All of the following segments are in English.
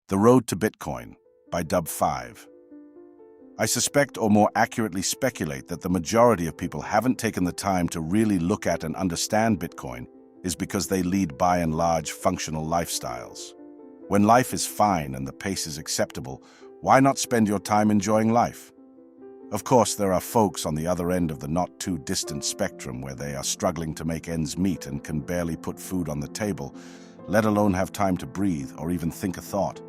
The Road to Bitcoin by Dub 5. I suspect, or more accurately speculate, that the majority of people haven't taken the time to really look at and understand Bitcoin is because they lead by and large functional lifestyles. When life is fine and the pace is acceptable, why not spend your time enjoying life? Of course, there are folks on the other end of the not-too-distant spectrum where they are struggling to make ends meet and can barely put food on the table, let alone have time to breathe or even think a thought.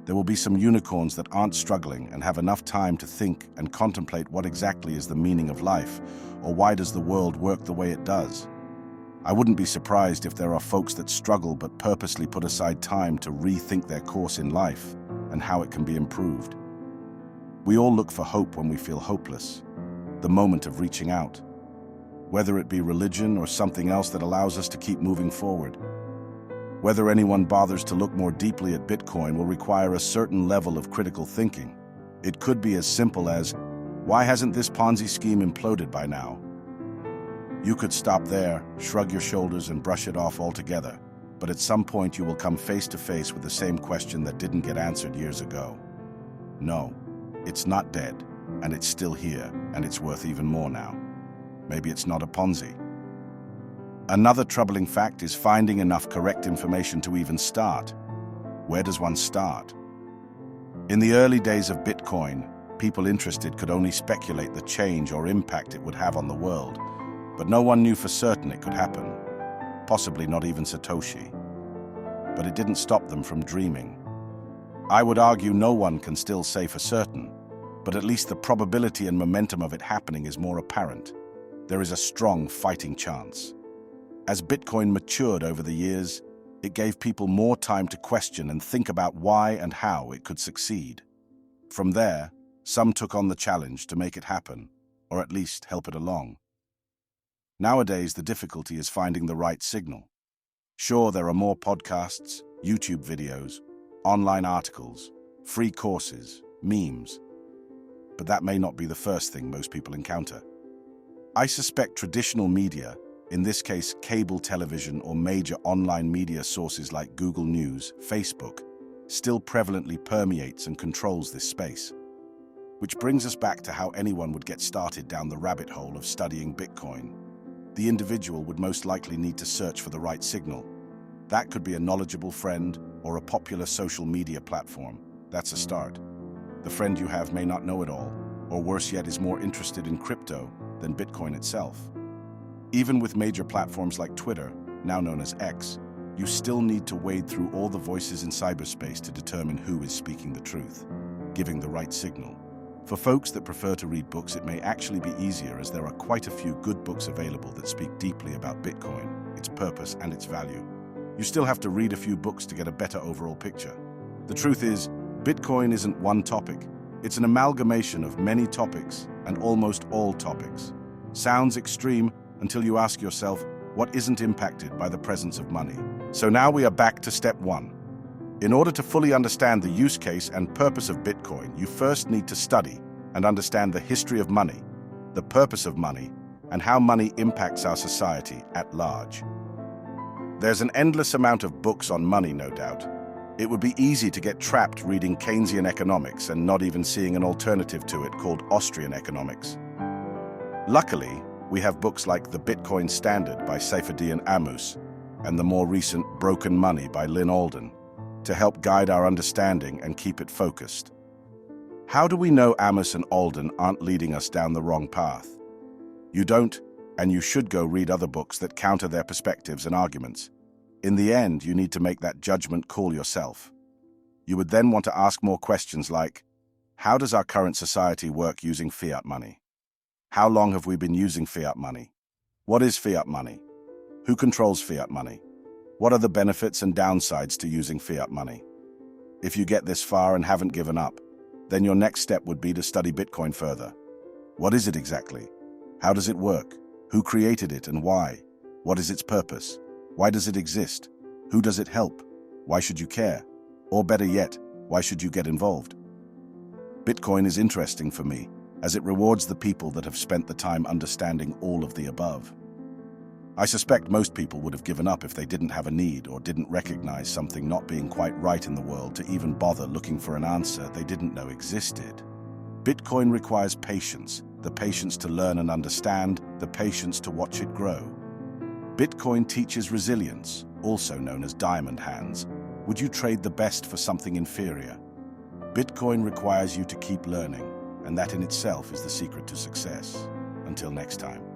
There will be some unicorns that aren't struggling and have enough time to think and contemplate what exactly is the meaning of life, or why does the world work the way it does. I wouldn't be surprised if there are folks that struggle but purposely put aside time to rethink their course in life and how it can be improved. We all look for hope when we feel hopeless, the moment of reaching out, whether it be religion or something else that allows us to keep moving forward. Whether anyone bothers to look more deeply at Bitcoin will require a certain level of critical thinking. It could be as simple as, why hasn't this Ponzi scheme imploded by now? You could stop there, shrug your shoulders and brush it off altogether, but at some point you will come face to face with the same question that didn't get answered years ago. No, it's not dead, and it's still here, and it's worth even more now. Maybe it's not a Ponzi. Another troubling fact is finding enough correct information to even start. Where does one start? In the early days of Bitcoin, people interested could only speculate the change or impact it would have on the world, but no one knew for certain it could happen, possibly not even Satoshi. But it didn't stop them from dreaming. I would argue no one can still say for certain, but at least the probability and momentum of it happening is more apparent. There is a strong fighting chance. As Bitcoin matured over the years, it gave people more time to question and think about why and how it could succeed. From there, some took on the challenge to make it happen, or at least help it along. Nowadays, the difficulty is finding the right signal. Sure, there are more podcasts, YouTube videos, online articles, free courses, memes, but that may not be the first thing most people encounter. I suspect traditional media, in this case cable television or major online media sources like Google News, Facebook, still prevalently permeates and controls this space. Which brings us back to how anyone would get started down the rabbit hole of studying Bitcoin. The individual would most likely need to search for the right signal. That could be a knowledgeable friend or a popular social media platform. That's a start. The friend you have may not know it all, or worse yet, is more interested in crypto than Bitcoin itself. Even with major platforms like Twitter, now known as X, you still need to wade through all the voices in cyberspace to determine who is speaking the truth, giving the right signal. For folks that prefer to read books, it may actually be easier, as there are quite a few good books available that speak deeply about Bitcoin, its purpose, and its value. You still have to read a few books to get a better overall picture. The truth is, Bitcoin isn't one topic. It's an amalgamation of many topics and almost all topics. Sounds extreme until you ask yourself, what isn't impacted by the presence of money? So now we are back to step one. In order to fully understand the use case and purpose of Bitcoin, you first need to study and understand the history of money, the purpose of money, and how money impacts our society at large. There's an endless amount of books on money, no doubt. It would be easy to get trapped reading Keynesian economics and not even seeing an alternative to it called Austrian economics. Luckily, we have books like The Bitcoin Standard by Saifedean Ammous and the more recent Broken Money by Lynn Alden to help guide our understanding and keep it focused. How do we know Ammous and Alden aren't leading us down the wrong path? You don't, and you should go read other books that counter their perspectives and arguments. In the end, you need to make that judgment call yourself. You would then want to ask more questions like, how does our current society work using fiat money? How long have we been using fiat money? What is fiat money? Who controls fiat money? What are the benefits and downsides to using fiat money? If you get this far and haven't given up, then your next step would be to study Bitcoin further. What is it exactly? How does it work? Who created it and why? What is its purpose? Why does it exist? Who does it help? Why should you care? Or better yet, why should you get involved? Bitcoin is interesting for me, as it rewards the people that have spent the time understanding all of the above. I suspect most people would have given up if they didn't have a need or didn't recognize something not being quite right in the world to even bother looking for an answer they didn't know existed. Bitcoin requires patience, the patience to learn and understand, the patience to watch it grow. Bitcoin teaches resilience, also known as diamond hands. Would you trade the best for something inferior? Bitcoin requires you to keep learning, and that in itself is the secret to success. Until next time.